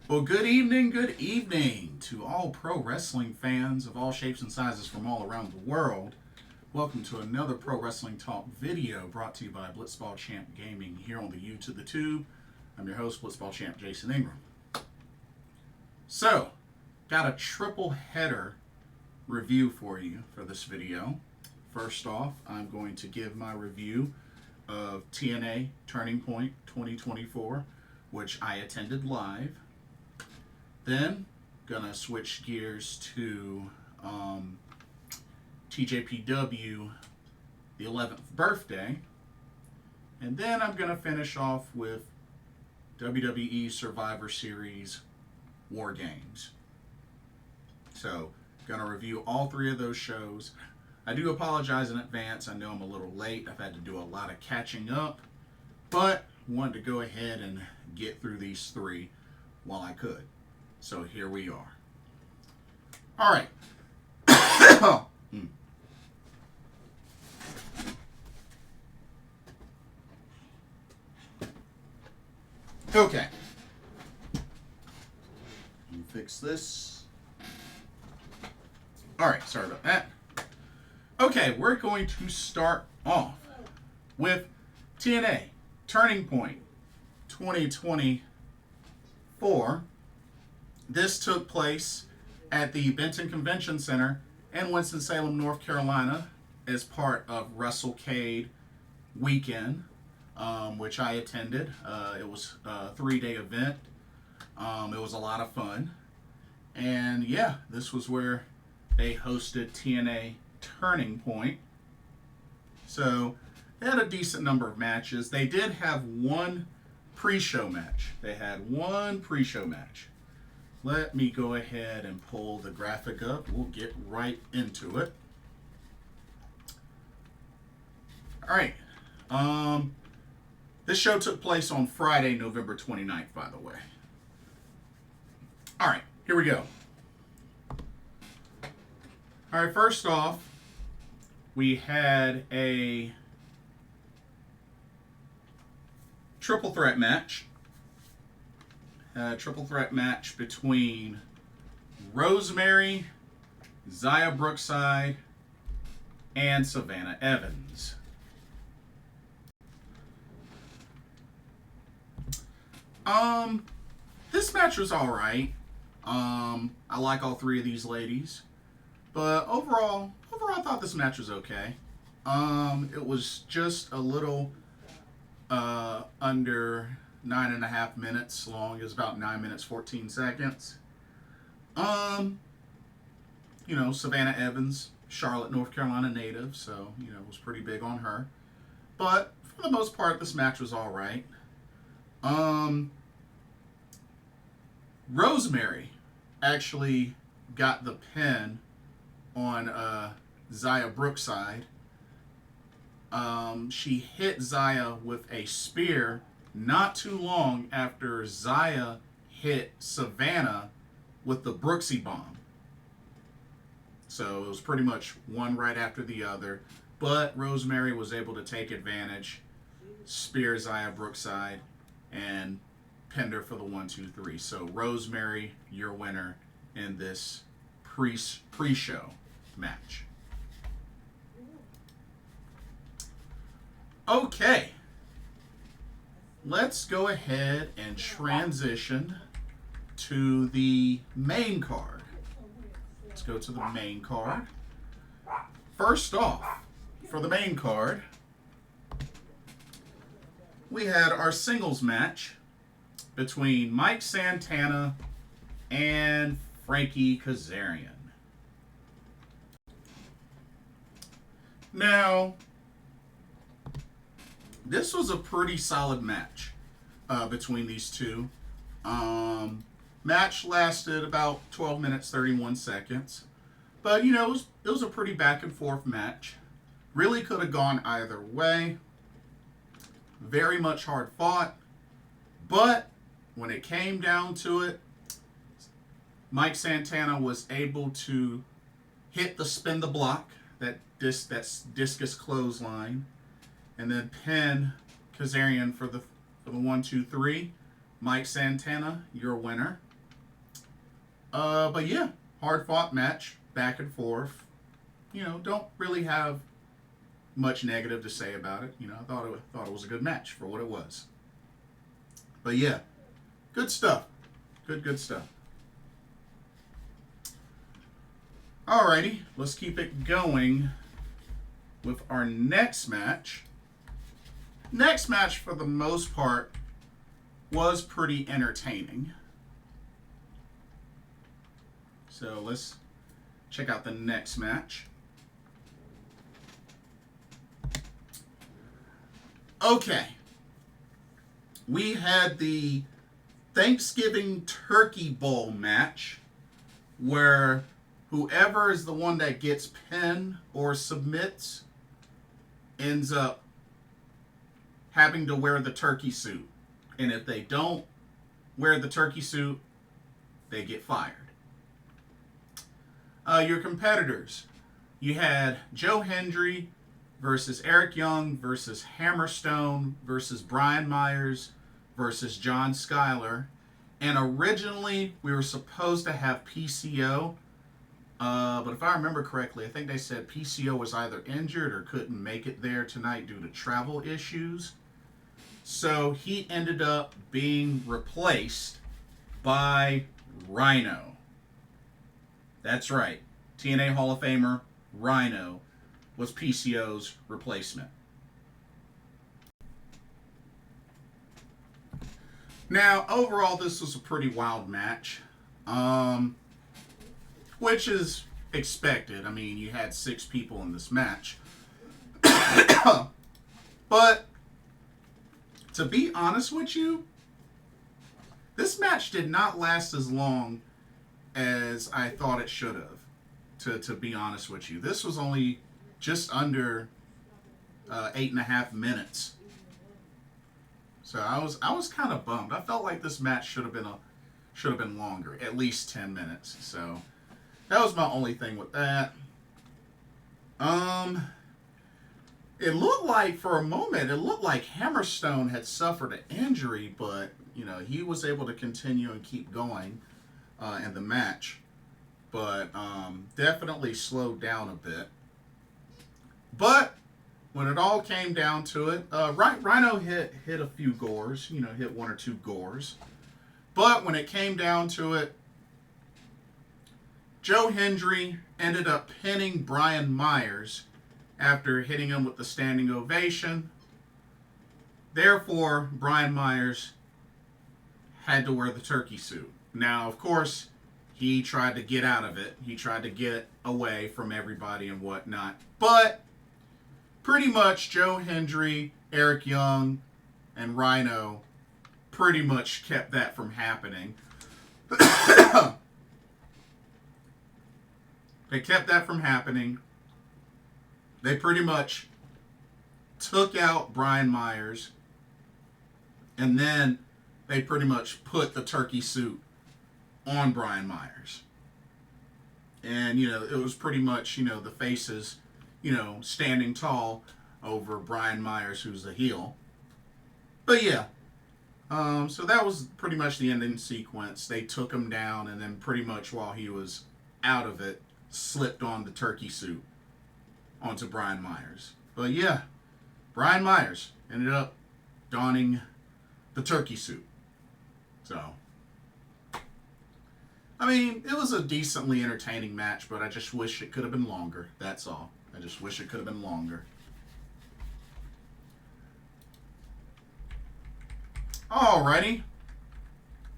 Well, good evening to all pro wrestling fans of all shapes and sizes from all around the world. Welcome to another Pro Wrestling Talk video brought to you by Blitzball Champ Gaming here on the to the Tube. I'm your host, Blitzball Champ Jason Ingram. So, got a triple header review for you for this video. First off, I'm going to give my review of TNA Turning Point 2024, which I attended live. Then, gonna switch gears to TJPW the 11th birthday. And then I'm gonna finish off with WWE Survivor Series WarGames. So, gonna review all three of those shows. I do apologize in advance. I know I'm a little late. I've had to do a lot of catching up, but wanted to go ahead and get through these three while I could. So here we are. All right. Okay. Let me fix this. All right, sorry about that. Okay, we're going to start off with TNA Turning Point 2024. This took place at the Benton Convention Center in Winston-Salem, North Carolina, as part of WrestleCade weekend, which I attended. It was a 3-day event. It was a lot of fun. And yeah, this was where they hosted TNA Turning Point. So they had a decent number of matches. They did have one pre-show match. Let me go ahead and pull the graphic up. We'll get right into it. All right. This show took place on Friday, November 29th, by the way. All right, here we go. All right, first off, we had a triple threat match. Triple threat match between Rosemary, Zaya Brookside, and Savannah Evans. This match was all right. I like all three of these ladies, but overall, I thought this match was okay. It was just a little under 9.5 minutes long. It was about 9 minutes 14 seconds. Savannah Evans, Charlotte, North Carolina native, so was pretty big on her. But for the most part, this match was all right. Rosemary actually got the pin on Zaya Brookside. She hit Zaya with a spear not too long after Zaya hit Savannah with the Brooksy bomb. So it was pretty much one right after the other. But Rosemary was able to take advantage, spear Zaya Brookside, and pinned her for the 1-2-3. So Rosemary, your winner in this pre-show match. Okay. Let's go ahead and transition to the main card. Let's go to the main card. First off, for the main card, we had our singles match between Mike Santana and Frankie Kazarian. Now, this was a pretty solid match between these two. Match lasted about 12 minutes, 31 seconds. But, it was a pretty back and forth match. Really could have gone either way. Very much hard fought. But when it came down to it, Mike Santana was able to hit the spin the block, that discus clothesline, and then pin Kazarian for the 1-2-3. Mike Santana, your winner. But yeah, hard fought match, back and forth. Don't really have much negative to say about it. I thought it was a good match for what it was. But yeah, good stuff. Good stuff. Alrighty, let's keep it going with our next match. Next match, for the most part, was pretty entertaining. So let's check out the next match. Okay. We had the Thanksgiving Turkey Bowl match where whoever is the one that gets pinned or submits ends up having to wear the turkey suit. And if they don't wear the turkey suit, they get fired. Your competitors. You had Joe Hendry versus Eric Young versus HAMMERSTONE versus Brian Myers versus John Skyler. And originally, we were supposed to have PCO. But if I remember correctly, I think they said PCO was either injured or couldn't make it there tonight due to travel issues. So he ended up being replaced by Rhino. That's right. TNA Hall of Famer Rhino was PCO's replacement. Now, overall, this was a pretty wild match. Which is expected. I mean, you had 6 people in this match. But, to be honest with you, this match did not last as long as I thought it should have. To be honest with you. This was only just under 8.5 minutes. So I was kind of bummed. I felt like this match should have been longer, at least 10 minutes. So that was my only thing with that. It looked like, for a moment, HAMMERSTONE had suffered an injury, but, he was able to continue and keep going in the match. But definitely slowed down a bit. But when it all came down to it, Rhino hit a few gores, hit 1 or 2 gores. But when it came down to it, Joe Hendry ended up pinning Brian Myers after hitting him with the standing ovation. Therefore, Brian Myers had to wear the turkey suit. Now, of course, he tried to get out of it. He tried to get away from everybody and whatnot. But pretty much Joe Hendry, Eric Young, and Rhino pretty much kept that from happening. They kept that from happening. They pretty much took out Brian Myers. And then they pretty much put the turkey suit on Brian Myers. And, it was pretty much, the faces, standing tall over Brian Myers, who's the heel. But yeah, so that was pretty much the ending sequence. They took him down, and then pretty much while he was out of it, slipped on the turkey suit onto Brian Myers. But yeah, Brian Myers ended up donning the turkey suit. So, I mean, it was a decently entertaining match, but I just wish it could have been longer. That's all. I just wish it could have been longer. Alrighty.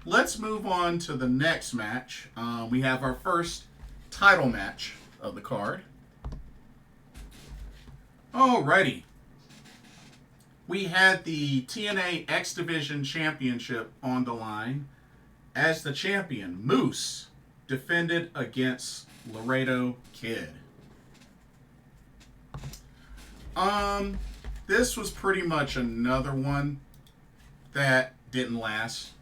Let's move on to the next match. We have our first title match of the card. Alrighty. We had the TNA X Division Championship on the line as the champion, Moose, defended against Laredo Kid. This was pretty much another one that didn't last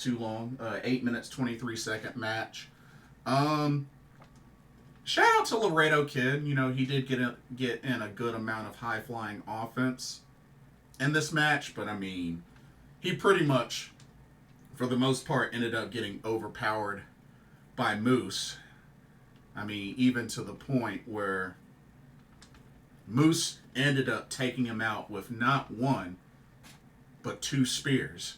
too long. 8 minutes, 23-second match. Shout out to Laredo Kid. He did get in a good amount of high-flying offense in this match, but I mean, he pretty much, for the most part, ended up getting overpowered by Moose. I mean, even to the point where Moose ended up taking him out with not one, but 2 spears.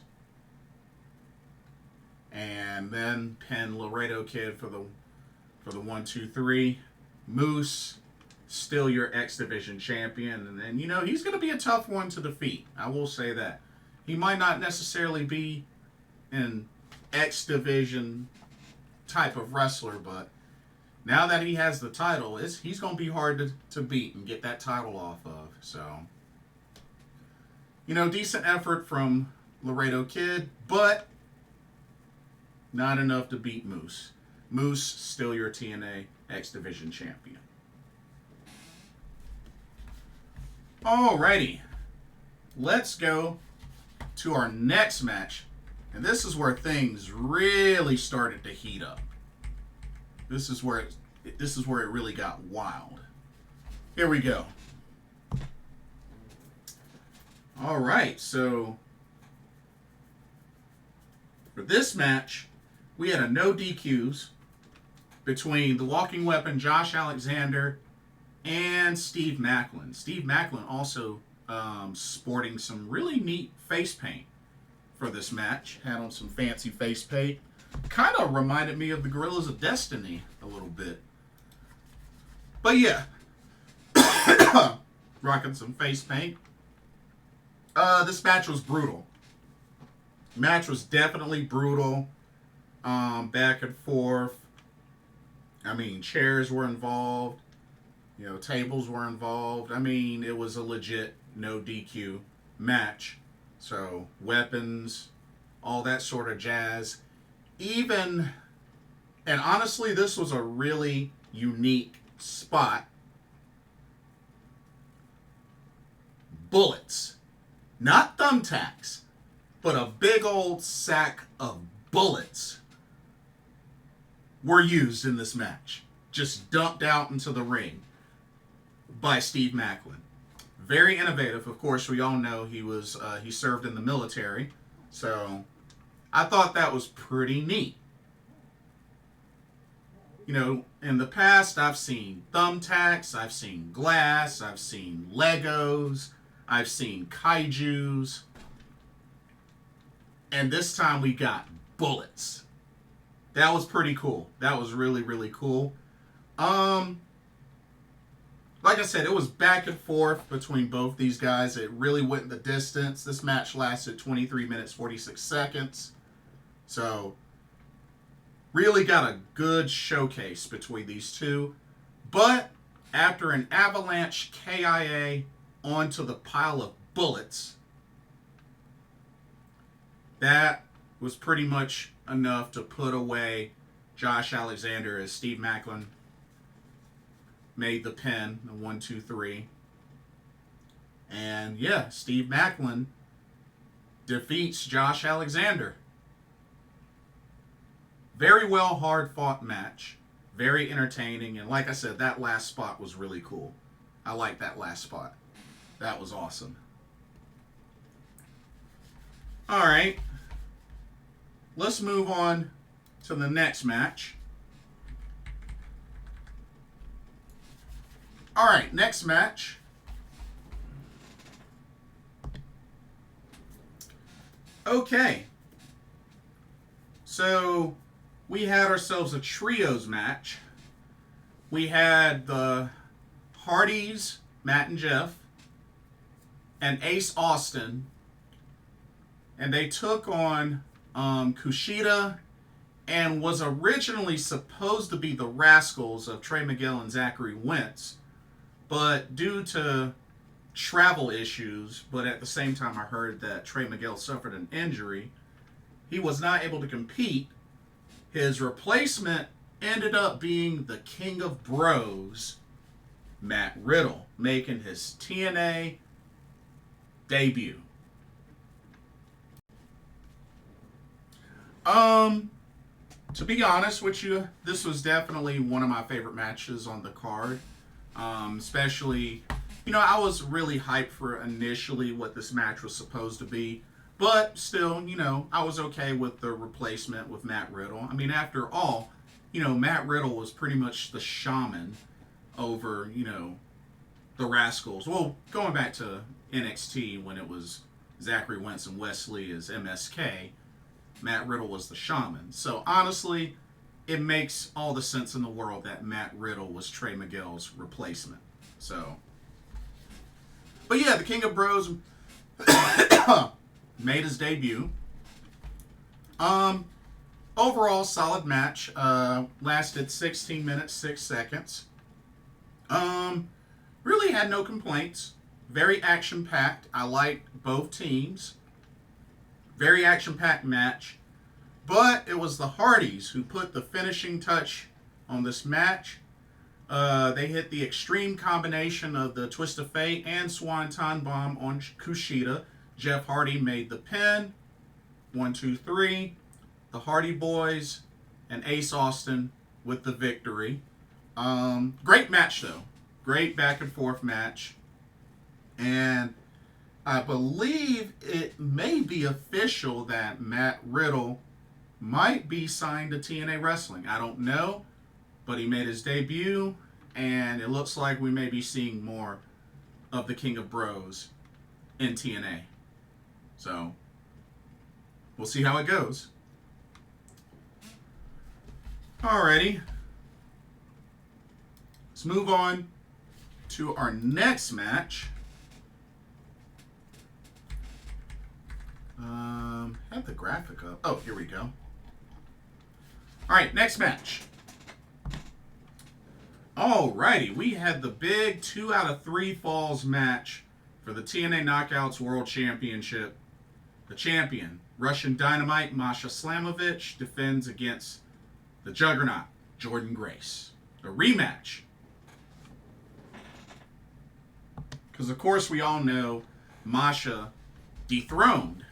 And then pinned Laredo Kid for the 1, 2, 3. Moose, still your X Division champion. And you know, he's going to be a tough one to defeat. I will say that. He might not necessarily be an X Division type of wrestler, but now that he has the title, he's going to be hard to beat and get that title off of. So, you know, decent effort from Laredo Kid, but not enough to beat Moose. Moose, still your TNA X Division champion. Alrighty. Let's go to our next match. And this is where things really started to heat up. This is where it really got wild. Here we go. Alright, so for this match, we had a no DQs between the Walking Weapon, Josh Alexander, and Steve Maclin. Steve Maclin also sporting some really neat face paint for this match. Had on some fancy face paint. Kind of reminded me of the Gorillas of Destiny a little bit. But yeah. Rocking some face paint. This match was brutal. Match was definitely brutal. Back and forth. I mean, chairs were involved. You know, tables were involved. I mean, it was a legit no DQ match. So, weapons, all that sort of jazz. Even, and honestly, this was a really unique spot. Bullets. Not thumbtacks, but a big old sack of bullets were used in this match. Just dumped out into the ring by Steve Maclin. Very innovative. Of course, we all know he served in the military. So I thought that was pretty neat. You know, in the past, I've seen thumbtacks, I've seen glass, I've seen Legos, I've seen kaijus. And this time we got bullets. That was pretty cool. That was really, really cool. Like I said, it was back and forth between both these guys. It really went the distance. This match lasted 23 minutes, 46 seconds. So, really got a good showcase between these two. But, after an avalanche KIA onto the pile of bullets, that was pretty much enough to put away Josh Alexander as Steve Maclin made the pin, the 1, 2, 3. And yeah, Steve Maclin defeats Josh Alexander. Very well, hard-fought match. Very entertaining. And like I said, that last spot was really cool. I like that last spot. That was awesome. Alright. Let's move on to the next match. Alright, next match. Okay. So, we had ourselves a trios match. We had the Hardys, Matt and Jeff, and Ace Austin. And they took on KUSHIDA, and was originally supposed to be the Rascals of Trey Miguel and Zachary Wentz. But due to travel issues, but at the same time I heard that Trey Miguel suffered an injury, he was not able to compete. His replacement ended up being the King of Bros, Matt Riddle, making his TNA debut. To be honest with you, this was definitely one of my favorite matches on the card. Especially, you know, I was really hyped for initially what this match was supposed to be. But still, you know, I was okay with the replacement with Matt Riddle. I mean, after all, Matt Riddle was pretty much the shaman over, the Rascals. Well, going back to NXT when it was Zachary, Wentz, and Wesley as MSK, Matt Riddle was the shaman. So honestly, it makes all the sense in the world that Matt Riddle was Trey Miguel's replacement. So, but yeah, the King of Bros made his debut. Overall, solid match. Lasted 16 minutes, 6 seconds. Really had no complaints. Very action-packed. I liked both teams. Very action-packed match. But it was the Hardys who put the finishing touch on this match. They hit the extreme combination of the Twist of Fate and Swanton Bomb on KUSHIDA. Jeff Hardy made the pin. 1, 2, 3. The Hardy Boys and Ace Austin with the victory. Great match, though. Great back and forth match. And I believe it may be official that Matt Riddle might be signed to TNA Wrestling. I don't know, but he made his debut, and it looks like we may be seeing more of the King of Bros in TNA. So, we'll see how it goes. Alrighty. Let's move on to our next match. Have the graphic up. Oh, here we go. Alright, next match. Alrighty, we had the big 2 out of 3 falls match for the TNA Knockouts World Championship. The champion, Russian Dynamite Masha Slamovich, defends against the Juggernaut, Jordynne Grace. A rematch. Because, of course, we all know Masha dethroned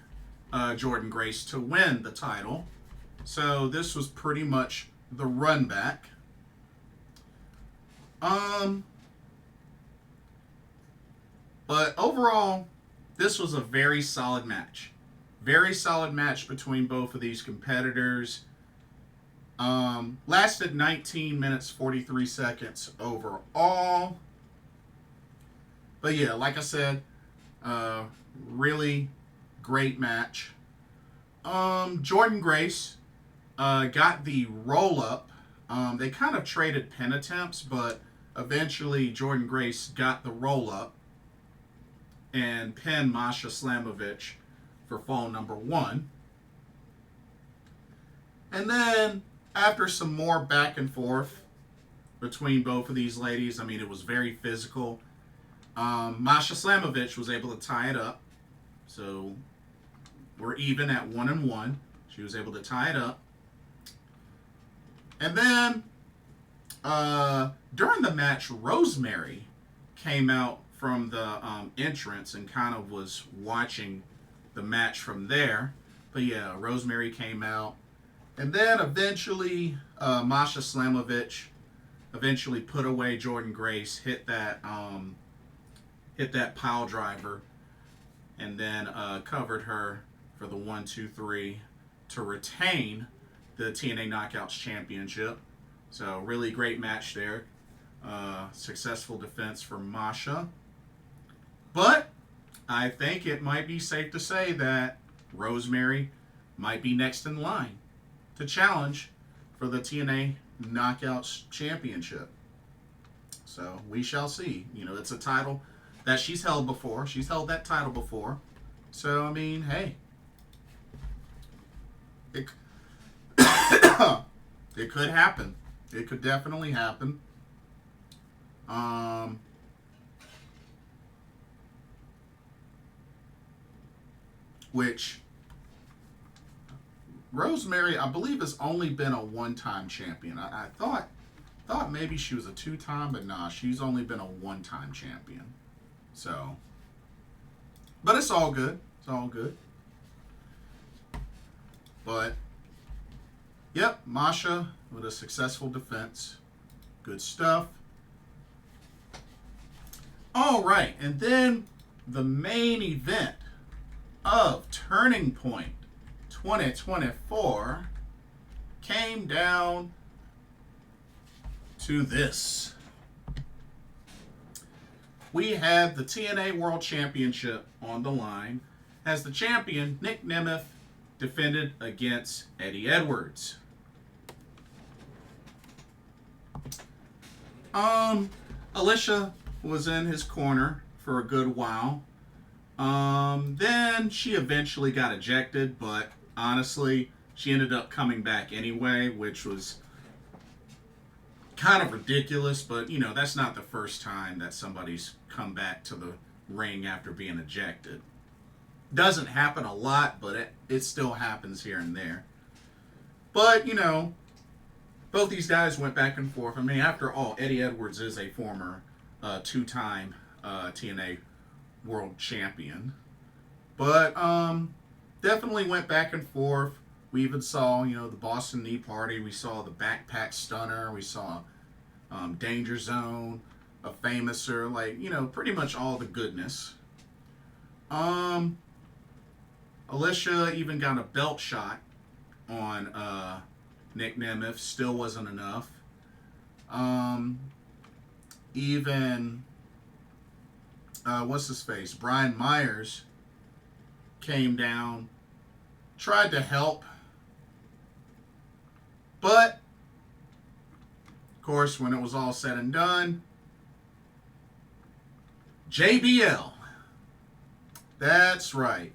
Jordynne Grace to win the title. So this was pretty much the run back. But overall, this was a very solid match. Very solid match between both of these competitors. Lasted 19 minutes, 43 seconds overall. But yeah, like I said, really great match. Jordynne Grace got the roll-up. They kind of traded pin attempts, but eventually Jordynne Grace got the roll-up and pinned Masha Slamovich for fall number 1. And then, after some more back and forth between both of these ladies, I mean, it was very physical. Masha Slamovich was able to tie it up. So, we're even at 1-1. She was able to tie it up. And then, during the match, Rosemary came out from the entrance and kind of was watching the match from there. But yeah, Rosemary came out. And then eventually, Masha Slamovich eventually put away Jordynne Grace, hit that pile driver, and then covered her for the 1, 2, 3 to retain the TNA Knockouts Championship. So really great match there. Successful defense for Masha. But I think it might be safe to say that Rosemary might be next in line to challenge for the TNA Knockouts Championship. So we shall see. You know, it's a title that she's held before. She's held that title before. So, I mean, hey. It could happen. It could definitely happen. Which Rosemary, I believe, has only been a one-time champion. I thought maybe she was a two-time, but nah, she's only been a one-time champion. So, but it's all good. It's all good. But, yep, Masha with a successful defense. Good stuff. All right, and then the main event of Turning Point 2024 came down to this. We have the TNA World Championship on the line as the champion, Nick Nemeth, defended against Eddie Edwards. Alicia was in his corner for a good while. Then she eventually got ejected, but honestly, she ended up coming back anyway, which was kind of ridiculous, but you know, that's not the first time that somebody's come back to the ring after being ejected. Doesn't happen a lot, but it still happens here and there. But, you know, both these guys went back and forth. I mean, after all, Eddie Edwards is a former two-time TNA World Champion. But definitely went back and forth. We even saw, you know, the Boston Knee Party. We saw the Backpack Stunner. We saw Danger Zone, a Famouser. Like, you know, pretty much all the goodness. Alicia even got a belt shot on Nick Nemeth. Still wasn't enough. Even what's his face? Brian Myers came down, tried to help, but of course, when it was all said and done, JBL. That's right.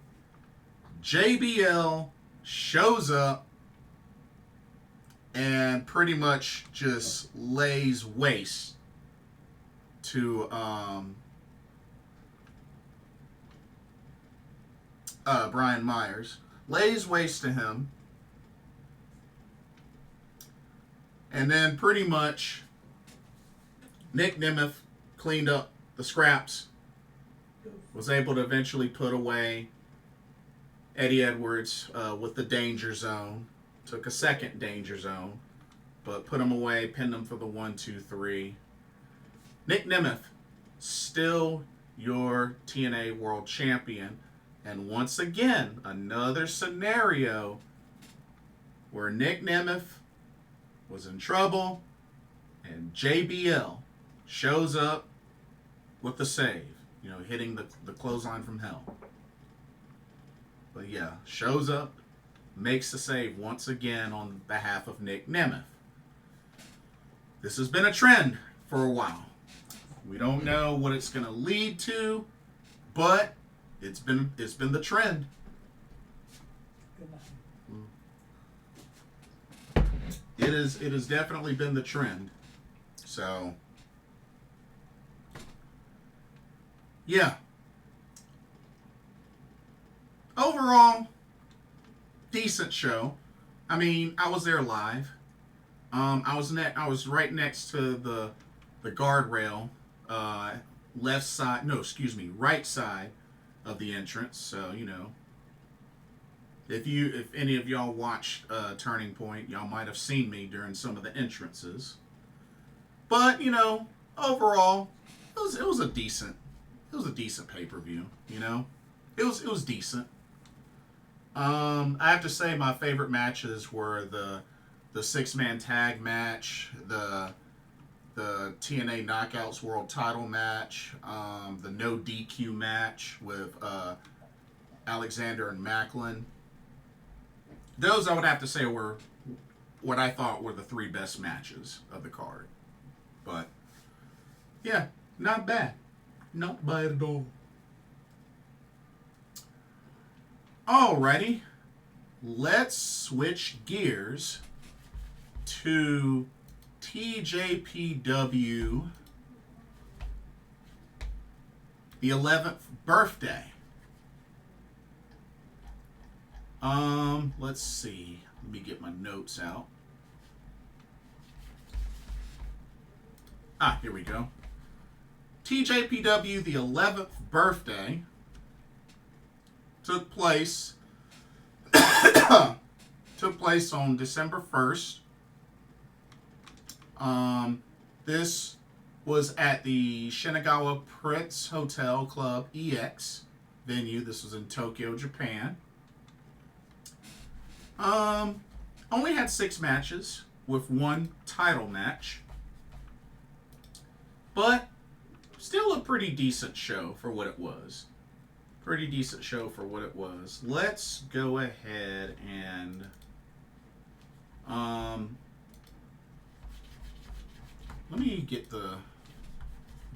JBL shows up and pretty much just lays waste to Brian Myers. Lays waste to him. And then pretty much Nick Nemeth cleaned up the scraps. Was able to eventually put away Eddie Edwards with the Danger Zone. Took a second Danger Zone, but put him away, pinned him for the 1-2-3. Nick Nemeth, still your TNA World Champion. And once again, another scenario where Nick Nemeth was in trouble and JBL shows up with the save. You know, hitting the clothesline from hell. But yeah, shows up, makes the save once again on behalf of Nick Nemeth. This has been a trend for a while. We don't know what it's going to lead to, but it's been the trend. It has definitely been the trend. So yeah. Overall, decent show. I mean, I was there live. I was right next to the guardrail, right side of the entrance. So, you know, if any of y'all watched Turning Point, y'all might have seen me during some of the entrances. But, you know, overall, it was a decent pay-per-view, you know? It was decent. I have to say my favorite matches were the 6-man tag match, the TNA Knockouts World Title match, the no DQ match with Alexander and Maclin. Those I would have to say were what I thought were the 3 best matches of the card. But yeah, not bad. Not bad at all. Alrighty, let's switch gears to TJPW the 11th birthday. Let's see. Let me get my notes out. Here we go. TJPW the 11th birthday took place on December 1st. This was at the Shinagawa Prince Hotel Club EX venue. This was in Tokyo, Japan. Only had 6 matches with 1 title match. But still a pretty decent show for what it was. Pretty decent show for what it was. Let's go ahead and let me get the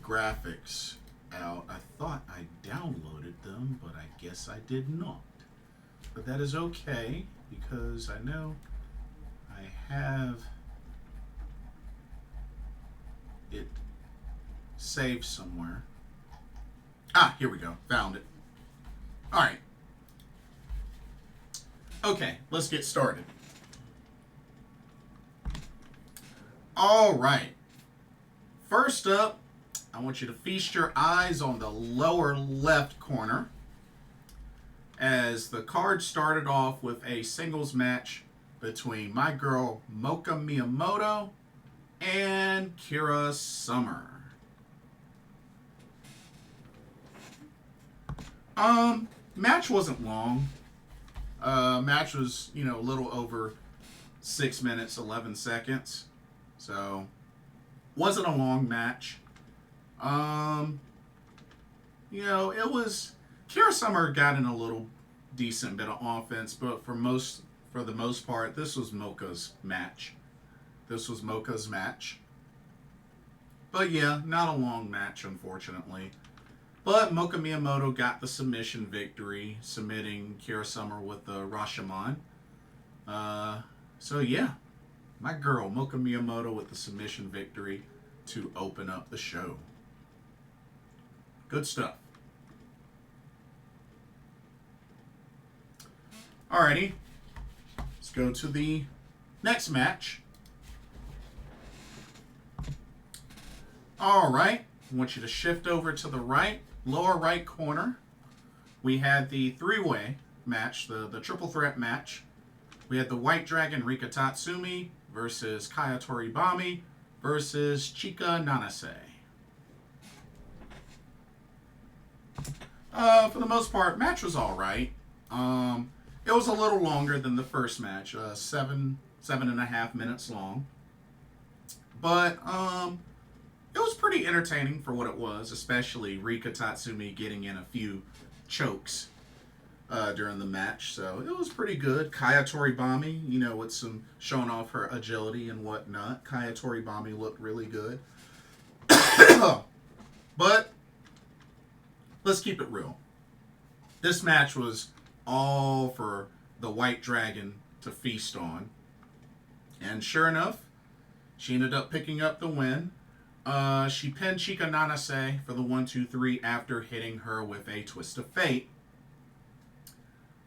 graphics out. I thought I downloaded them, but I guess I did not. But that is okay, because I know I have it saved somewhere. Ah, here we go. Found it. All right. Okay, let's get started. All right. First up, I want you to feast your eyes on the lower left corner, as the card started off with a singles match between my girl Moka Miyamoto and Kira Summer. Match wasn't long. Match was, a little over 6 minutes, 11 seconds. So, wasn't a long match. It was, Kira Summer got in a little decent bit of offense, but for the most part, this was Moka's match. But yeah, not a long match, unfortunately. But Moka Miyamoto got the submission victory, submitting Kira Summer with the Rashomon. So yeah, my girl Moka Miyamoto with the submission victory to open up the show. Good stuff. Alrighty, let's go to the next match. Alright, I want you to shift over to the right, lower right corner. We had the three-way match, the triple threat match. We had the White Dragon Rika Tatsumi versus Kaya Toribami versus Chika Nanase. For the most part, match was alright. It was a little longer than the first match, 7.5 minutes long. But it was pretty entertaining for what it was, especially Rika Tatsumi getting in a few chokes during the match. So it was pretty good. Kaya Toribami, with some showing off her agility and whatnot. Kaya Toribami looked really good. But let's keep it real. This match was all for the White Dragon to feast on. And sure enough, she ended up picking up the win. She pinned Chika Nanase for the 1-2-3 after hitting her with a Twist of Fate.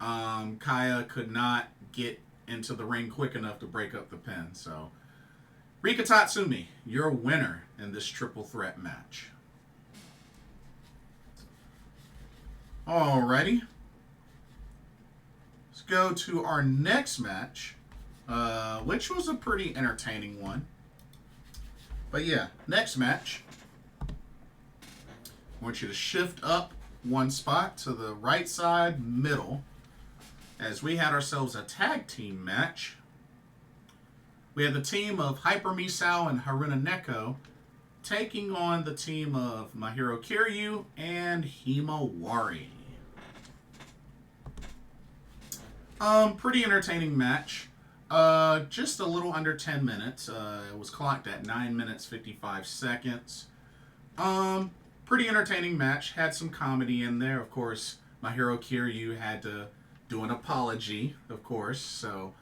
Kaya could not get into the ring quick enough to break up the pin. So, Rika Tatsumi, your winner in this triple threat match. Alrighty. Let's go to our next match, which was a pretty entertaining one. But yeah, next match. I want you to shift up one spot to the right side middle, as we had ourselves a tag team match. We had the team of Hyper Misao and Haruna Neko taking on the team of Mahiro Kiryu and Himawari. Pretty entertaining match. Just a little under 10 minutes. It was clocked at 9 minutes 55 seconds. Pretty entertaining match. Had some comedy in there. Of course, Mahiro Kiryu had to do an apology, of course. So,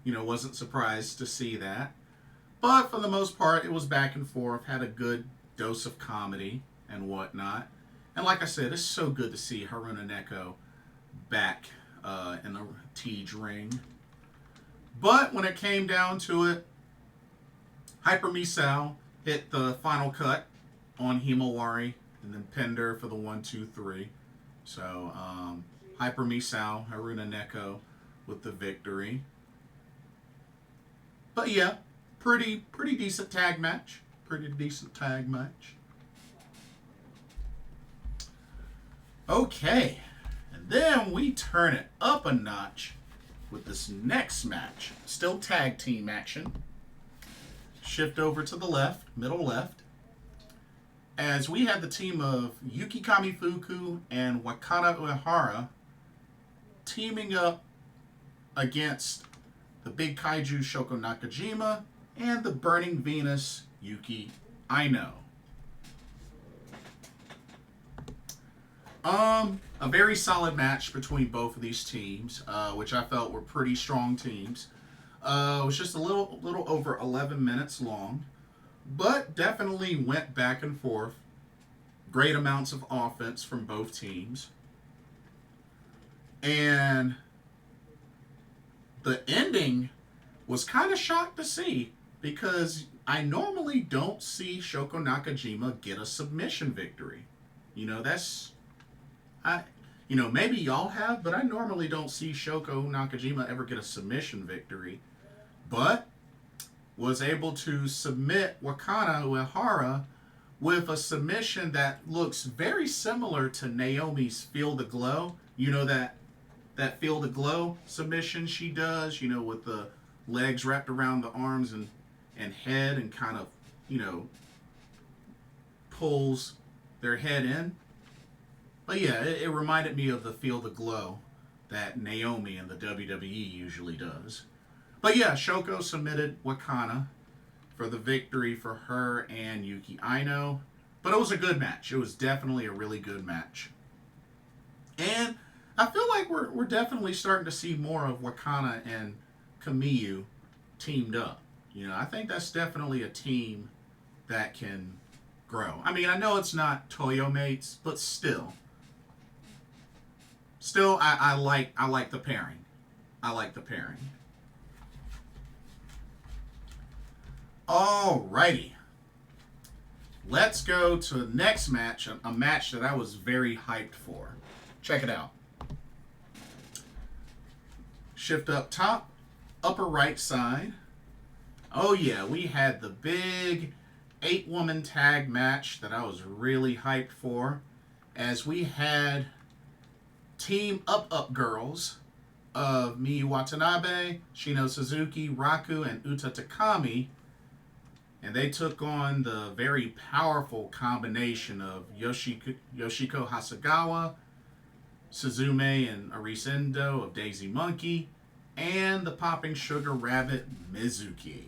wasn't surprised to see that. But for the most part, it was back and forth. Had a good dose of comedy and whatnot. And like I said, it's so good to see Haruna Neko back in the Tej ring. But when it came down to it, Hyper Misao hit the final cut on Himawari and then pinned her for the 1-2-3. So, Hyper Misao, Haruna Neko with the victory. But yeah, pretty decent tag match. Okay, and then we turn it up a notch with this next match. Still tag team action. Shift over to the left, middle left. as we had the team of Yuki Kamifuku and Wakana Uehara teaming up against the Big Kaiju Shoko Nakajima and the Burning Venus Yuki Aino. A very solid match between both of these teams, which I felt were pretty strong teams. It was just a little over 11 minutes long, but definitely went back and forth. Great amounts of offense from both teams. And the ending was kind of shocked to see, because I normally don't see Shoko Nakajima get a submission victory. Maybe y'all have, but I normally don't see Shoko Nakajima ever get a submission victory. But was able to submit Wakana Uehara with a submission that looks very similar to Naomi's Feel the Glow. That Feel the Glow submission she does, with the legs wrapped around the arms and head, and kind of, pulls their head in. But yeah, it reminded me of the Feel the Glow that Naomi in the WWE usually does. But yeah, Shoko submitted Wakana for the victory for her and Yuki Aino. But it was a good match. It was definitely a really good match. And I feel like we're definitely starting to see more of Wakana and Kamiyu teamed up. I think that's definitely a team that can grow. I mean, I know it's not Toyo mates, but still, I like the pairing. I like the pairing. Alrighty. Let's go to the next match, a match that I was very hyped for. Check it out. Shift up top, upper right side. Oh yeah, we had the big 8-woman tag match that I was really hyped for, as we had Team Up girls of Miyu Watanabe, Shino Suzuki, Raku, and Uta Takami, and they took on the very powerful combination of Yoshiko Hasegawa, Suzume and Arisendo of Daisy Monkey, and the Popping Sugar Rabbit Mizuki.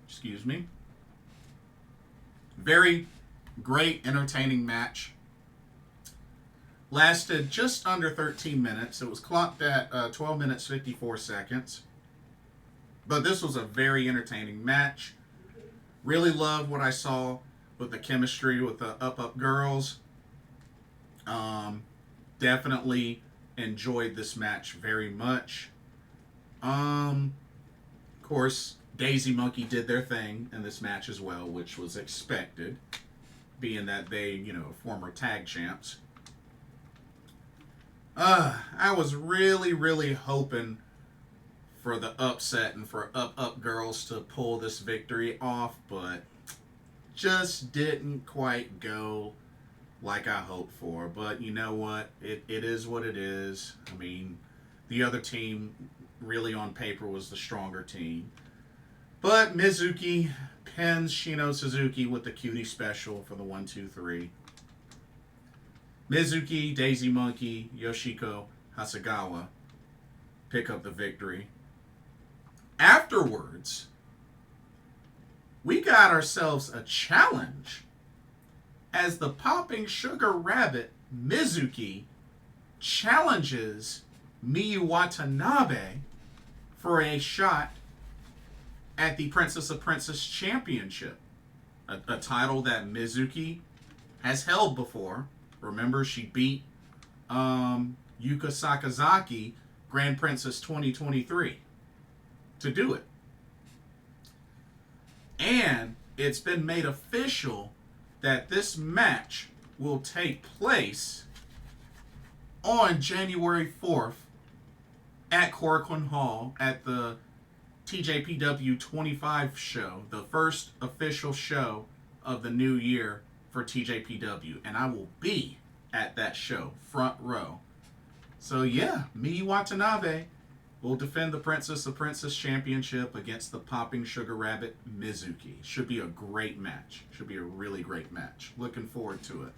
Excuse me. Very great, entertaining match. Lasted just under 13 minutes. It was clocked at 12 minutes 54 seconds. But this was a very entertaining match. Really loved what I saw with the chemistry with the Up girls. Definitely enjoyed this match very much. Of course, Daisy Monkey did their thing in this match as well, which was expected, being that they, former tag champs. I was really, really hoping for the upset and for Up girls to pull this victory off, but just didn't quite go like I hoped for. But you know what? It is what it is. I mean, the other team really on paper was the stronger team. But Mizuki pins Shino Suzuki with the cutie special for the 1-2-3. Mizuki, Daisy Monkey, Yoshiko Hasegawa pick up the victory. Afterwards, we got ourselves a challenge, as the Popping Sugar Rabbit Mizuki challenges Miyu Watanabe for a shot at the Princess of Princess Championship, a title that Mizuki has held before. Remember, she beat Yuka Sakazaki, Grand Princess 2023, to do it. And it's been made official that this match will take place on January 4th at Korakuen Hall at the TJPW 25 show, the first official show of the new year for TJPW, and I will be at that show, front row. So yeah, Miyu Watanabe will defend the Princess Championship against the Popping Sugar Rabbit Mizuki. Should be a great match. Should be a really great match. Looking forward to it.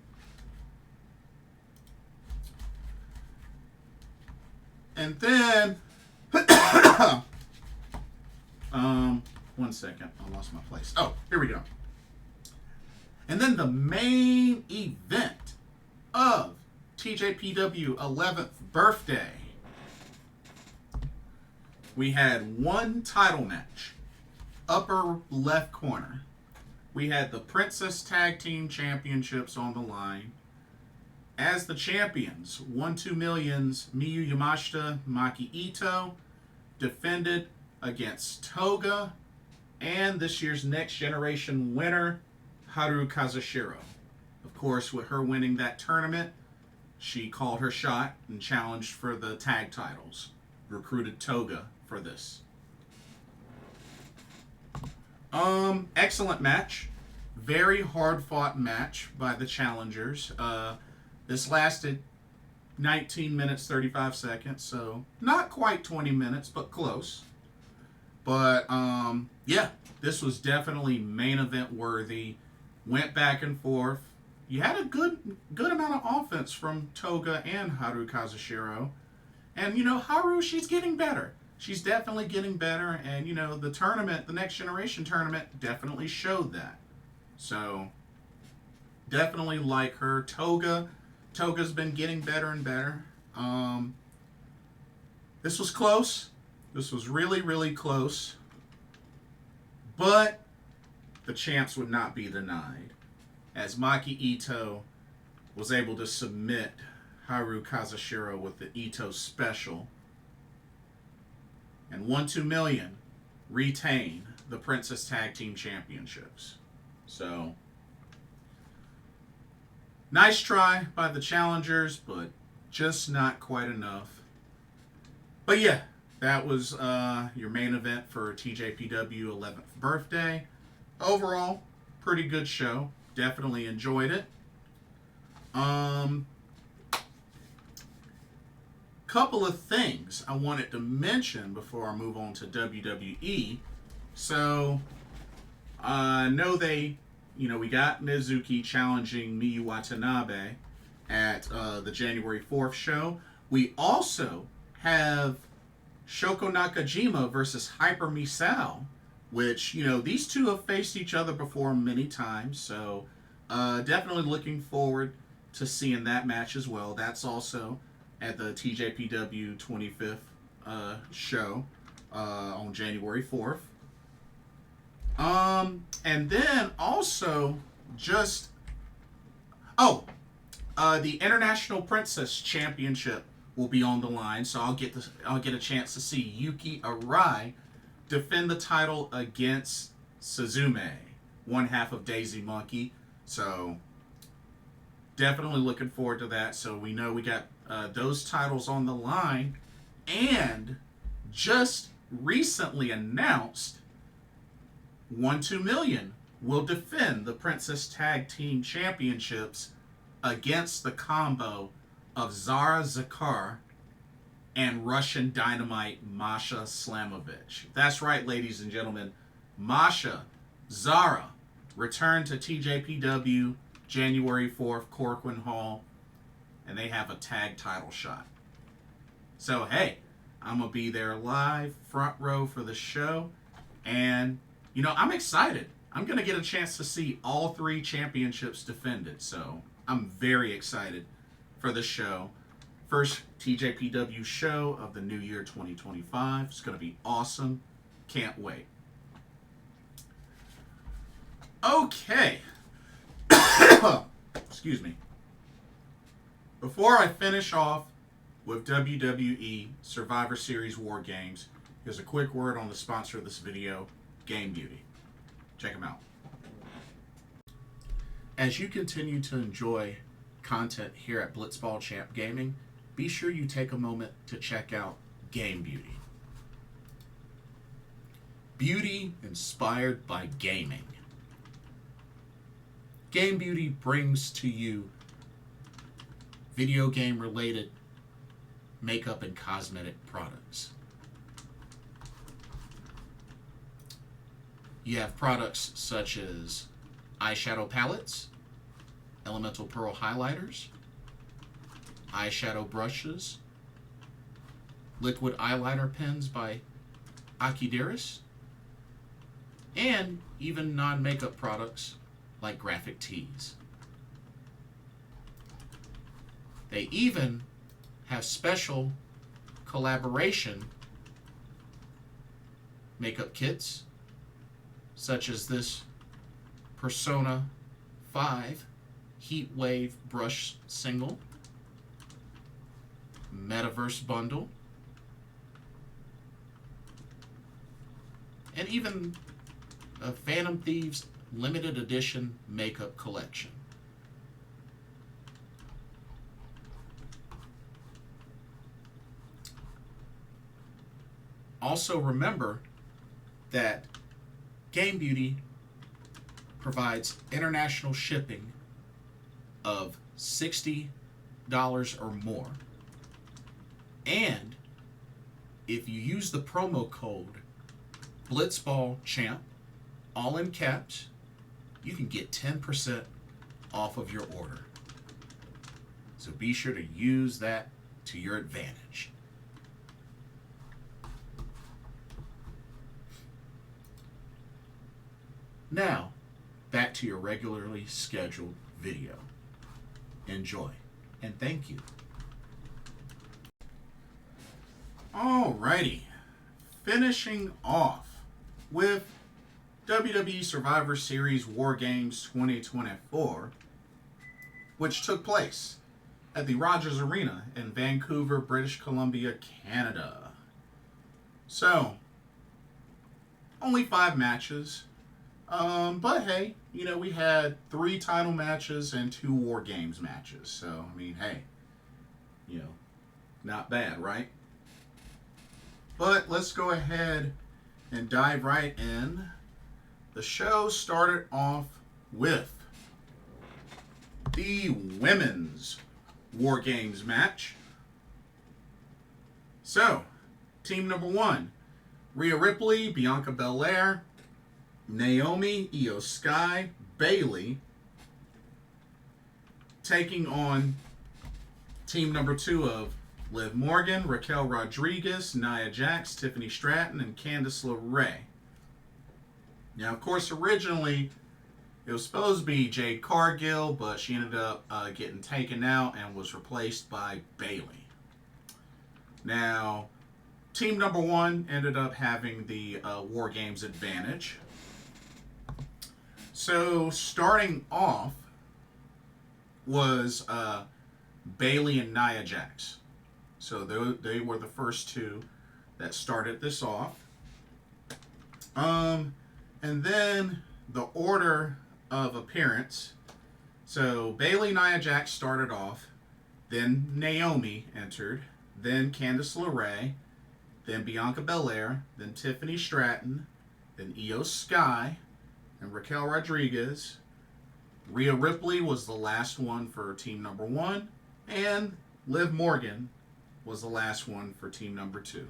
And then, one second, I lost my place. Oh, here we go. And then the main event of TJPW 11th birthday. We had one title match, upper left corner. We had the Princess Tag Team Championships on the line. As the champions, 1-2 Million's Miyu Yamashita, Maki Ito defended against Toga and this year's Next Generation winner, Haru Kazushiro. Of course, with her winning that tournament, she called her shot and challenged for the tag titles. Recruited Toga for this. Excellent match. Very hard fought match by the challengers. This lasted 19 minutes 35 seconds, so not quite 20 minutes, but close. But yeah, this was definitely main event worthy. Went back and forth. You had a good amount of offense from Toga and Haru Kazushiro. And, you know, Haru, she's getting better. She's definitely getting better. And, you know, the tournament, the Next Generation tournament, definitely showed that. So, definitely like her. Toga's been getting better and better. This was close. This was really, really close. But the champs would not be denied, as Maki Ito was able to submit Haru Kazushiro with the Ito special. And 1-2 Million retain the Princess Tag Team Championships. So, nice try by the challengers, but just not quite enough. But yeah, that was your main event for TJPW 11th birthday. Overall, pretty good show. Definitely enjoyed it. Couple of things I wanted to mention before I move on to WWE. So, I know we got Mizuki challenging Miyu Watanabe at the January 4th show. We also have Shoko Nakajima versus Hyper Misao, which, you know, these two have faced each other before many times. So, definitely looking forward to seeing that match as well. That's also at the TJPW 25th show on January 4th. And then also the International Princess Championship will be on the line, so I'll get a chance to see Yuki Arai defend the title against Suzume, one half of Daisy Monkey. So definitely looking forward to that. So we know we got those titles on the line, and just recently announced 1-2 Million will defend the Princess Tag Team Championships against the combo of Zara Zakar and Russian Dynamite Masha Slamovich. That's right, ladies and gentlemen. Masha, Zara, return to TJPW January 4th, Corcoran Hall, and they have a tag title shot. So, hey, I'm going to be there live, front row for the show, and, you know, I'm excited. I'm going to get a chance to see all three championships defended, so I'm very excited for the show. First TJPW show of the new year 2025. It's going to be awesome. Can't wait. Okay. Excuse me. Before I finish off with WWE Survivor Series WarGames, here's a quick word on the sponsor of this video, Game Beauty. Check them out. As you continue to enjoy content here at Blitzball Champ Gaming, be sure you take a moment to check out Game Beauty. Beauty inspired by gaming. Game Beauty brings to you video game related makeup and cosmetic products. You have products such as eyeshadow palettes, elemental pearl highlighters, eyeshadow brushes, liquid eyeliner pens by Akideris, and even non-makeup products like graphic tees. They even have special collaboration makeup kits, such as this Persona 5 Heat Wave Brush Single, Metaverse Bundle, and even a Phantom Thieves limited edition makeup collection. Also remember that Game Beauty provides international shipping of $60 or more. And if you use the promo code BlitzballChamp, all in caps, you can get 10% off of your order. So be sure to use that to your advantage. Now, back to your regularly scheduled video. Enjoy, and thank you. Alrighty, finishing off with WWE Survivor Series WarGames 2024, which took place at the Rogers Arena in Vancouver, British Columbia, Canada. So, only 5 matches. But hey, you know, we had 3 title matches and 2 WarGames matches. So, I mean, hey, you know, not bad, right? But let's go ahead and dive right in. The show started off with the women's WarGames match. So, team number 1, Rhea Ripley, Bianca Belair, Naomi, Io Sky, Bayley, taking on team number 2 of Liv Morgan, Raquel Rodriguez, Nia Jax, Tiffany Stratton, and Candice LeRae. Now, of course, originally it was supposed to be Jade Cargill, but she ended up getting taken out and was replaced by Bayley. Now, team number 1 ended up having the WarGames advantage. So, starting off was Bayley and Nia Jax. So, they were the first 2 that started this off. And then the order of appearance. So, Bayley, Nia Jax started off. Then Naomi entered. Then Candice LeRae. Then Bianca Belair. Then Tiffany Stratton. Then Io Sky. And Raquel Rodriguez. Rhea Ripley was the last one for team number 1. And Liv Morgan was the last one for team number 2.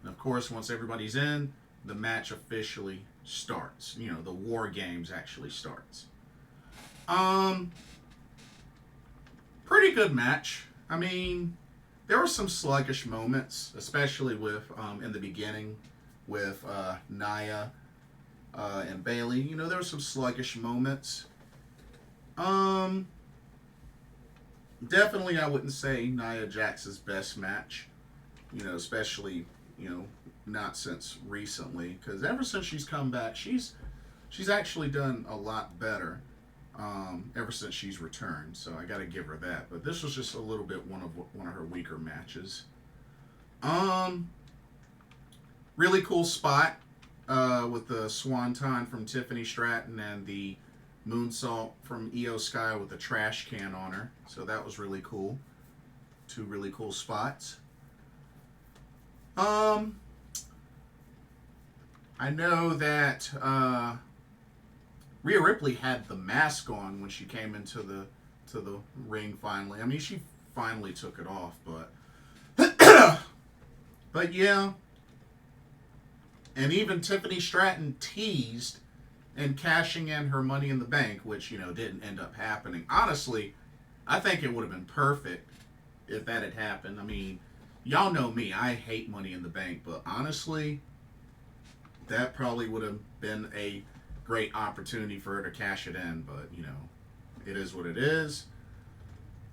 And of course, once everybody's in, the match officially starts. You know, the WarGames actually starts. Pretty good match. I mean, there were some sluggish moments, especially with in the beginning with Nia and Bayley. You know, there were some sluggish moments. Definitely I wouldn't say Nia Jax's best match. You know, especially, you know, not since recently, because ever since she's come back, she's actually done a lot better ever since she's returned. So I got to give her that. But this was just a little bit one of her weaker matches. Really cool spot with the Swanton from Tiffany Stratton and the moonsault from Io Sky with the trash can on her. So that was really cool. 2 really cool spots. I know that Rhea Ripley had the mask on when she came into the ring finally. I mean, she finally took it off, but yeah. And even Tiffany Stratton teased and cashing in her Money in the Bank, which, didn't end up happening. Honestly, I think it would have been perfect if that had happened. I mean, y'all know me. I hate Money in the Bank, but honestly, that probably would have been a great opportunity for her to cash it in. But, it is what it is.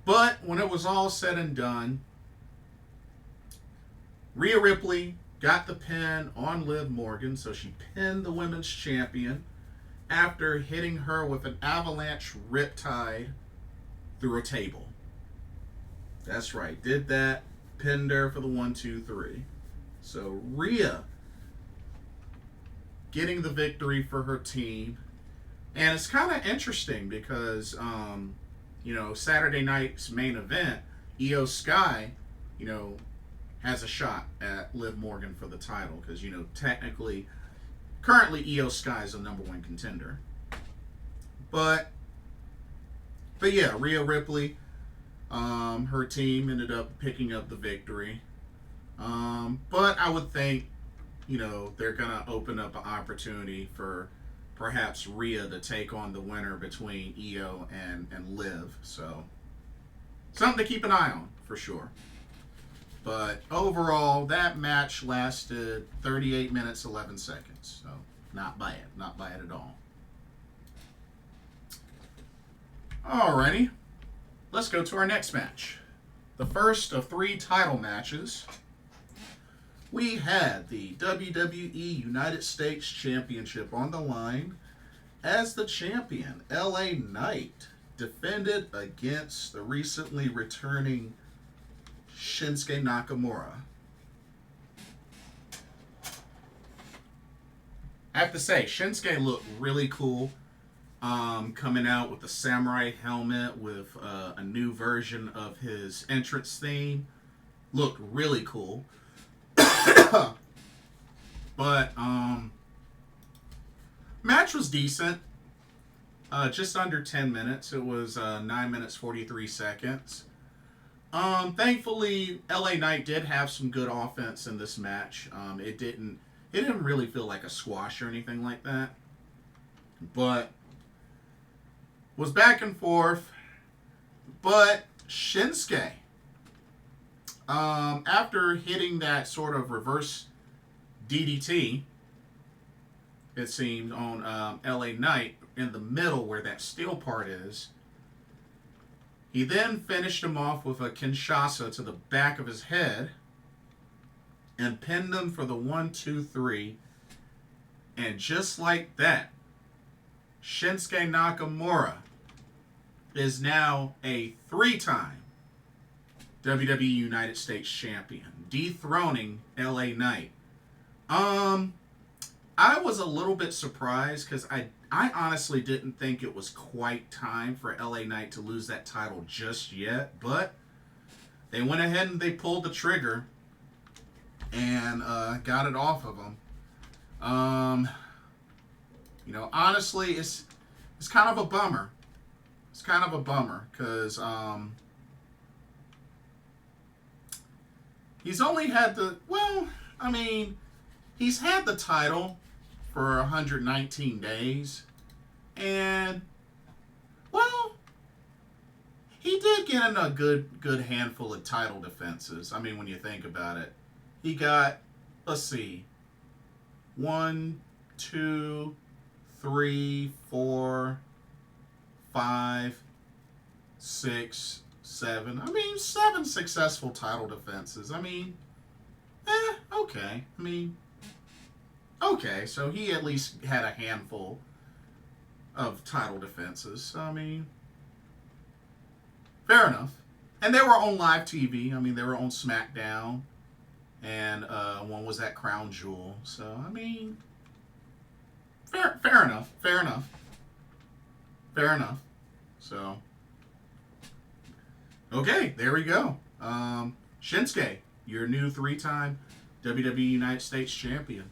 But when it was all said and done, Rhea Ripley got the pin on Liv Morgan, so she pinned the women's champion after hitting her with an avalanche riptide through a table. That's right, did that, pinned her for the 1, 2, 3. So Rhea getting the victory for her team. And it's kind of interesting because, Saturday night's main event, Io Sky, has a shot at Liv Morgan for the title because, technically, currently Io Sky is the #1 contender. But yeah, Rhea Ripley, her team ended up picking up the victory. But I would think, they're going to open up an opportunity for perhaps Rhea to take on the winner between Io and Liv. So, something to keep an eye on, for sure. But overall, that match lasted 38 minutes, 11 seconds. So, not bad. Not bad at all. Alrighty. Let's go to our next match. The first of 3 title matches. We had the WWE United States Championship on the line as the champion, LA Knight, defended against the recently returning Shinsuke Nakamura. I have to say, Shinsuke looked really cool. Coming out with the samurai helmet with a new version of his entrance theme. Looked really cool. But match was decent. Just under 10 minutes. It was 9 minutes 43 seconds. Thankfully, LA Knight did have some good offense in this match. It didn't really feel like a squash or anything like that. But was back and forth. But Shinsuke, after hitting that sort of reverse DDT, it seemed, on LA Knight in the middle where that steel part is, he then finished him off with a Kinshasa to the back of his head and pinned him for the 1, 2, 3. And just like that, Shinsuke Nakamura is now a 3-time WWE United States Champion, dethroning LA Knight. I was a little bit surprised because I honestly didn't think it was quite time for LA Knight to lose that title just yet, but they went ahead and they pulled the trigger and got it off of him. Honestly, it's kind of a bummer. It's kind of a bummer because he's only had he's had the title for 119 days. And, he did get in a good handful of title defenses. I mean, when you think about it. He got, let's see, 1, 2, 3, 4, 5, 6, 7. 7 successful title defenses. Okay. Okay, so he at least had a handful of title defenses. Fair enough. And they were on live TV. They were on SmackDown. And one was at Crown Jewel. So, fair enough. So, okay, there we go. Shinsuke, your new 3-time WWE United States Champion.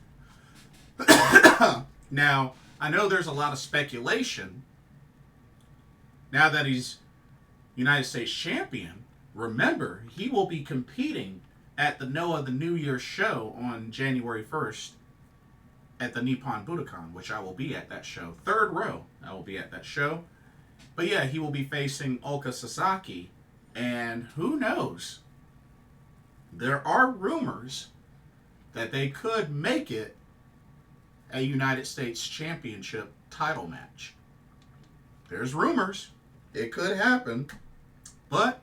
Now, I know there's a lot of speculation. Now that he's United States Champion, remember, he will be competing at the Noah the New Year show on January 1st at the Nippon Budokan, which I will be at that show. Third row, I will be at that show. But yeah, he will be facing Oka Sasaki. And who knows? There are rumors that they could make it a United States Championship title match. There's rumors. It could happen. But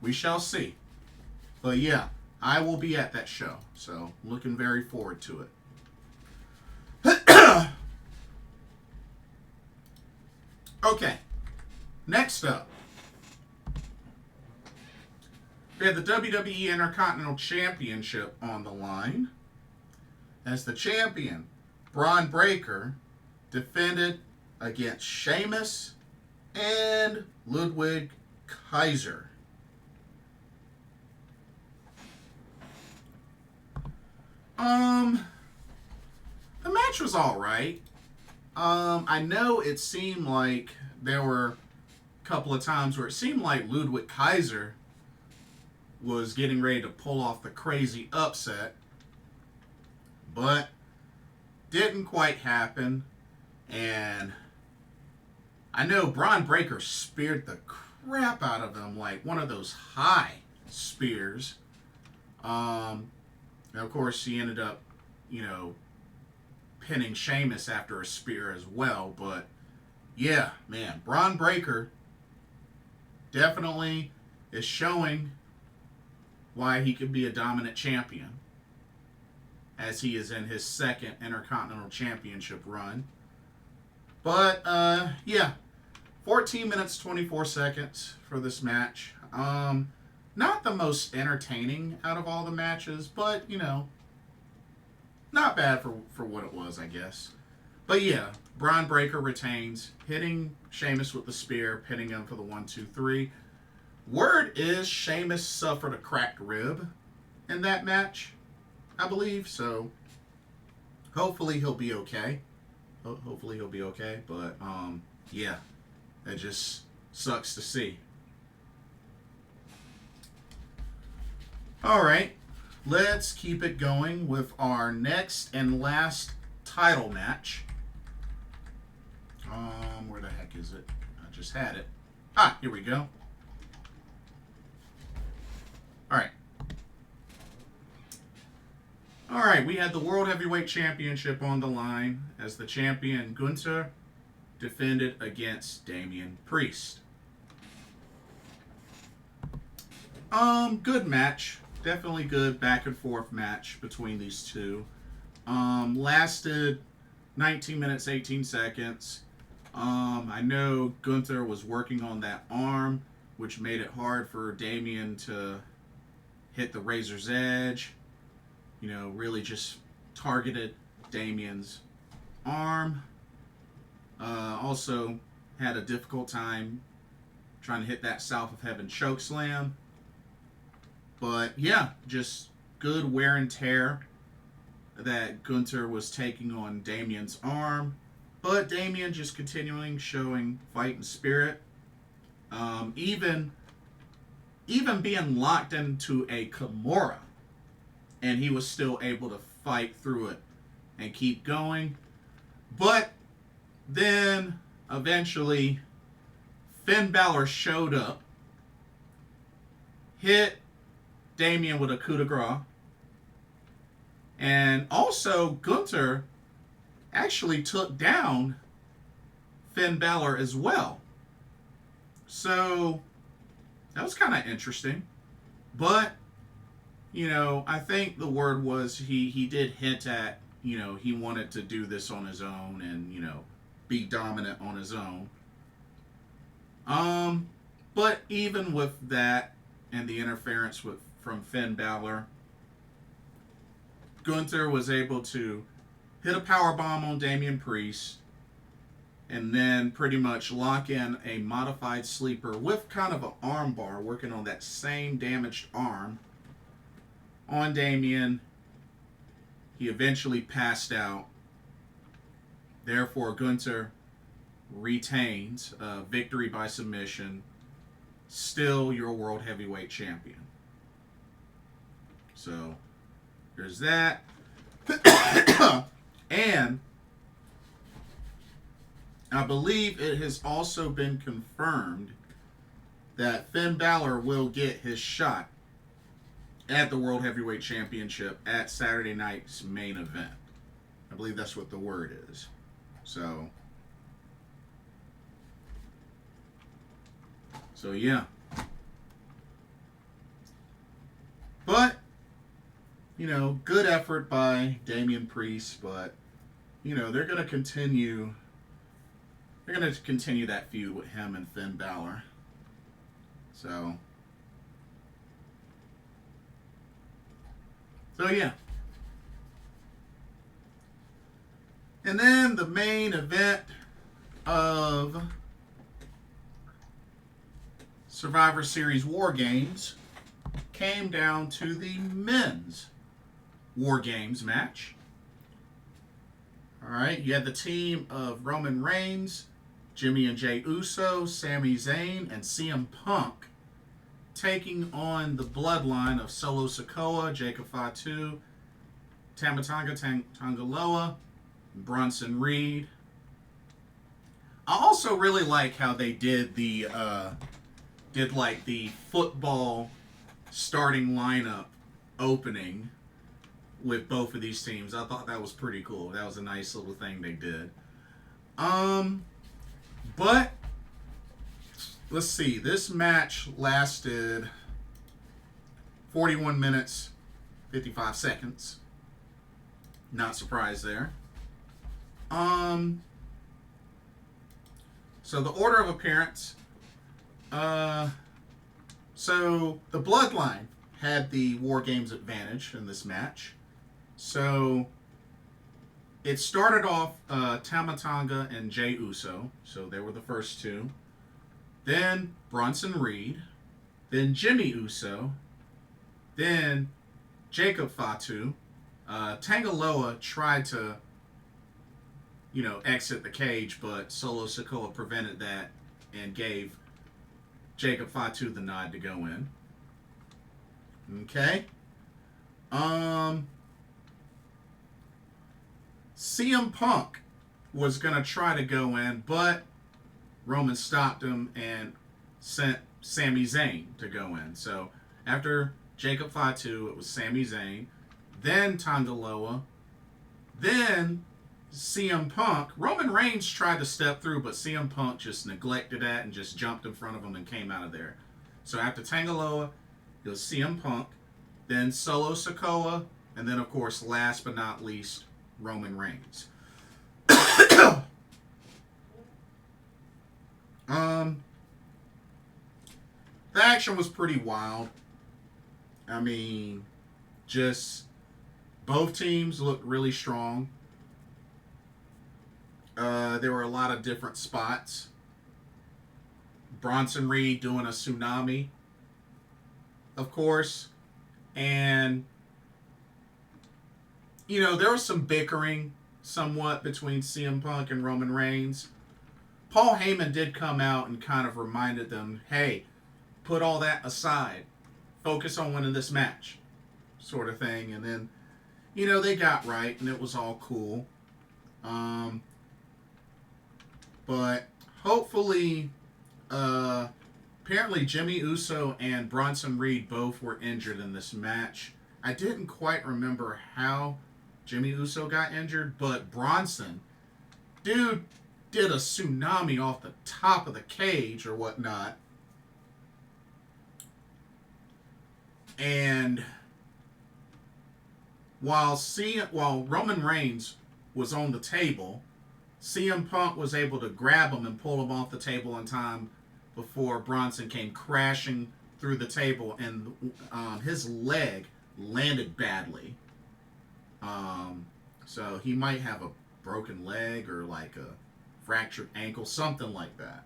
we shall see. But yeah, I will be at that show. So looking very forward to it. Okay. Next up. We have the WWE Intercontinental Championship on the line. As the champion, Braun Breaker defended against Sheamus and Ludwig Kaiser. The match was alright. I know it seemed like there were a couple of times where it seemed like Ludwig Kaiser was getting ready to pull off the crazy upset, but didn't quite happen. And I know Braun Breaker speared the crap out of him, like one of those high spears. And of course, he ended up, pinning Sheamus after a spear as well. But yeah, man, Braun Breaker definitely is showing why he could be a dominant champion, as he is in his second Intercontinental Championship run. But yeah, 14 minutes 24 seconds for this match. Not the most entertaining out of all the matches, but not bad for what it was, I guess. But yeah, Braun Breaker retains, hitting Sheamus with the spear, pinning him for the 1-2-3. Word is Sheamus suffered a cracked rib in that match, I believe. So hopefully he'll be okay. Hopefully he'll be okay. But yeah, that just sucks to see. All right, let's keep it going with our next and last title match. Where the heck is it? I just had it. Ah, here we go. All right, we had the World Heavyweight Championship on the line as the champion Gunther defended against Damian Priest. Good match. Definitely good back and forth match between these two. Lasted 19 minutes, 18 seconds. I know Gunther was working on that arm, which made it hard for Damian to hit the razor's edge. Really just targeted Damian's arm. Also had a difficult time trying to hit that South of Heaven choke slam. But yeah, just good wear and tear that Gunther was taking on Damian's arm. But Damian just continuing showing fighting spirit. Even being locked into a Kimura, and he was still able to fight through it and keep going. But then eventually Finn Balor showed up, hit Damian with a coup de grace, and also Gunther actually took down Finn Balor as well. So that was kind of interesting. But I think the word was he did hint at, he wanted to do this on his own and, be dominant on his own. But even with that and the interference from Finn Balor, Gunther was able to hit a powerbomb on Damian Priest and then pretty much lock in a modified sleeper with kind of an arm bar, working on that same damaged arm on Damian. He eventually passed out. Therefore, Gunther retains victory by submission. Still your World Heavyweight Champion. So, there's that. And I believe it has also been confirmed that Finn Balor will get his shot at the World Heavyweight Championship at Saturday night's main event. I believe that's what the word is. So yeah. But, you know, good effort by Damian Priest, but, you know, they're going to continue that feud with him and Finn Balor. So yeah. And then the main event of Survivor Series WarGames came down to the men's WarGames match. All right, you had the team of Roman Reigns, Jimmy and Jey Uso, Sami Zayn, and CM Punk taking on the bloodline of Solo Sikoa, Jacob Fatu, Tama Tonga Tangaloa, Bronson Reed. I also really like how they did the football starting lineup opening with both of these teams. I thought that was pretty cool. That was a nice little thing they did. But let's see. This match lasted 41 minutes, 55 seconds. Not surprised there. So the order of appearance. So the Bloodline had the WarGames advantage in this match. So it started off Tama Tonga and Jey Uso. So they were the first two. Then Bronson Reed. Then Jimmy Uso. Then Jacob Fatu. Tangaloa tried to, exit the cage, but Solo Sikoa prevented that and gave Jacob Fatu the nod to go in. Okay. CM Punk was going to try to go in, but Roman stopped him and sent Sami Zayn to go in. So after Jacob Fatu, it was Sami Zayn, then Tangaloa, then CM Punk. Roman Reigns tried to step through, but CM Punk just neglected that and just jumped in front of him and came out of there. So after Tangaloa, it was CM Punk, then Solo Sikoa, and then, of course, last but not least, Roman Reigns. The action was pretty wild. I mean, just both teams looked really strong. There were a lot of different spots. Bronson Reed doing a tsunami, of course. And, there was some bickering somewhat between CM Punk and Roman Reigns. Paul Heyman did come out and kind of reminded them, hey, put all that aside. Focus on winning this match, sort of thing. And then, they got right, and it was all cool. But hopefully, apparently Jimmy Uso and Bronson Reed both were injured in this match. I didn't quite remember how Jimmy Uso got injured, but Bronson, dude, did a tsunami off the top of the cage or whatnot. And while Roman Reigns was on the table, CM Punk was able to grab him and pull him off the table in time before Bronson came crashing through the table, and his leg landed badly. So he might have a broken leg or like a fractured ankle, something like that.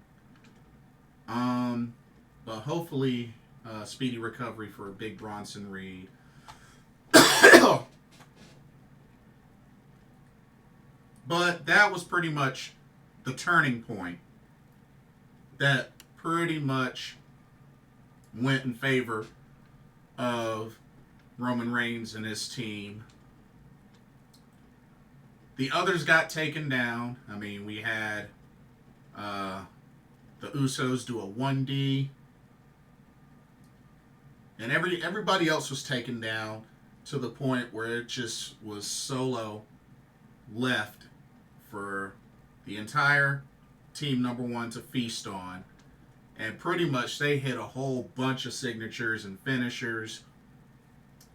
But hopefully, speedy recovery for Big Bronson Reed. But that was pretty much the turning point that pretty much went in favor of Roman Reigns and his team. The others got taken down. I mean, we had the Usos do a 1D. And everybody else was taken down to the point where it just was Solo left for the entire team number one to feast on. And pretty much they hit a whole bunch of signatures and finishers.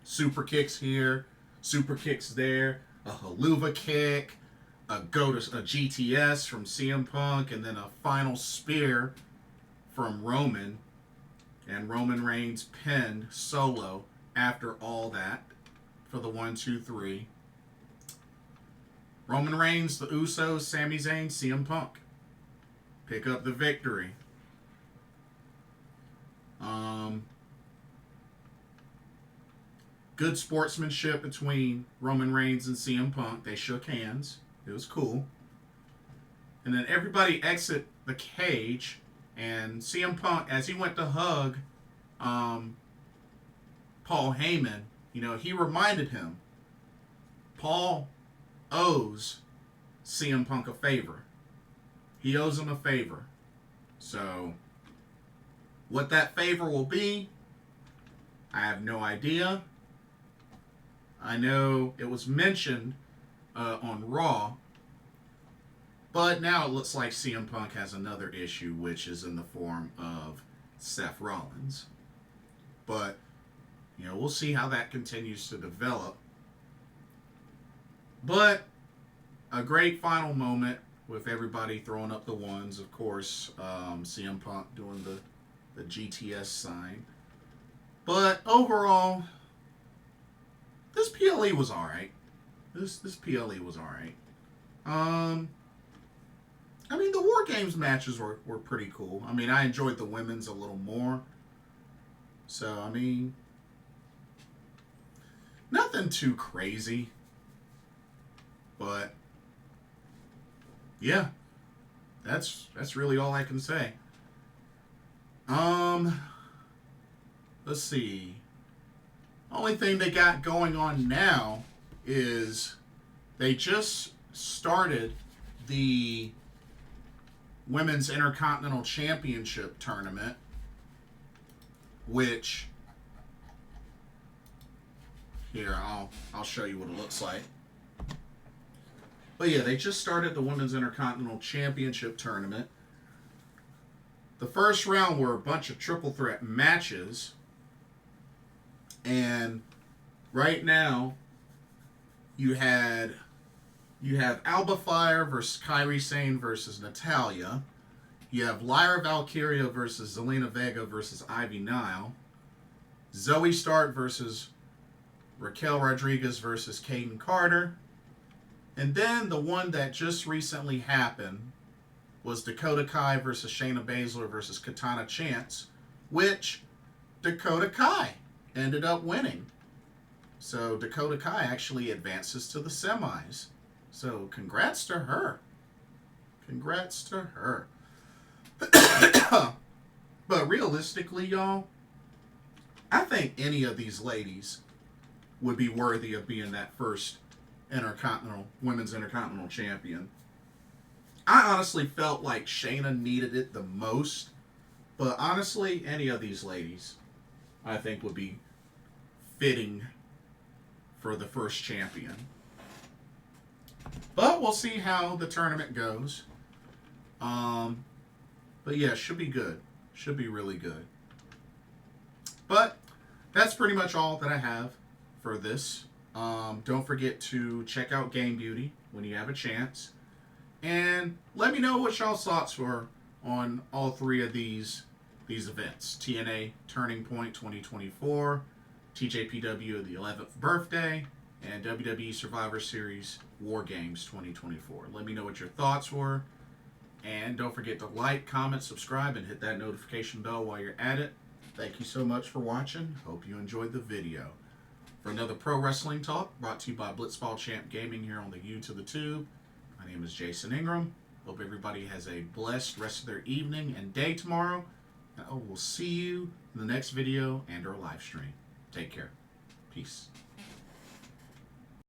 Super kicks here, super kicks there, a haluva kick, a GTS from CM Punk, and then a final spear from Roman. And Roman Reigns pinned Solo after all that for the 1, 2, 3. Roman Reigns, the Usos, Sami Zayn, CM Punk pick up the victory. Good sportsmanship between Roman Reigns and CM Punk. They shook hands. It was cool. And then everybody exit the cage, and CM Punk, as he went to hug Paul Heyman, he reminded him, Paul owes CM Punk a favor. He owes him a favor. So, what that favor will be, I have no idea. I know it was mentioned on Raw, but now it looks like CM Punk has another issue, which is in the form of Seth Rollins. But, we'll see how that continues to develop. But, a great final moment with everybody throwing up the ones. Of course, CM Punk doing the GTS sign. But, overall, this PLE was alright. This PLE was alright. I mean, the WarGames matches were pretty cool. I mean, I enjoyed the women's a little more. So, I mean, nothing too crazy. But, yeah, that's really all I can say. Let's see. Only thing they got going on now is they just started the Women's Intercontinental Championship tournament, which here I'll show you what it looks like. But yeah, they just started the Women's Intercontinental Championship tournament. The first round were a bunch of triple threat matches. And right now, you have Alba Fire versus Kairi Sane versus Natalya. You have Lyra Valkyria versus Zelina Vega versus Ivy Nile. Zoe Stark versus Raquel Rodriguez versus Kaden Carter. And then the one that just recently happened was Dakota Kai versus Shayna Baszler versus Katana Chance, which Dakota Kai ended up winning. So Dakota Kai actually advances to the semis. So congrats to her. Congrats to her. But realistically, y'all, I think any of these ladies would be worthy of being that first Women's Intercontinental Champion. I honestly felt like Shayna needed it the most. But honestly, any of these ladies, I think, would be fitting for the first champion. But we'll see how the tournament goes. But yeah, should be good. Should be really good. But that's pretty much all that I have for this. Don't forget to check out Game Beauty when you have a chance. And let me know what y'all's thoughts were on all three of these events. TNA Turning Point 2024, TJPW the 11th birthday, and WWE Survivor Series WarGames 2024. Let me know what your thoughts were. And don't forget to like, comment, subscribe, and hit that notification bell while you're at it. Thank you so much for watching. Hope you enjoyed the video. For another Pro Wrestling Talk, brought to you by Blitzball Champ Gaming here on the U to the Tube. My name is Jason Ingram. Hope everybody has a blessed rest of their evening and day tomorrow. And we'll see you in the next video and our live stream. Take care. Peace.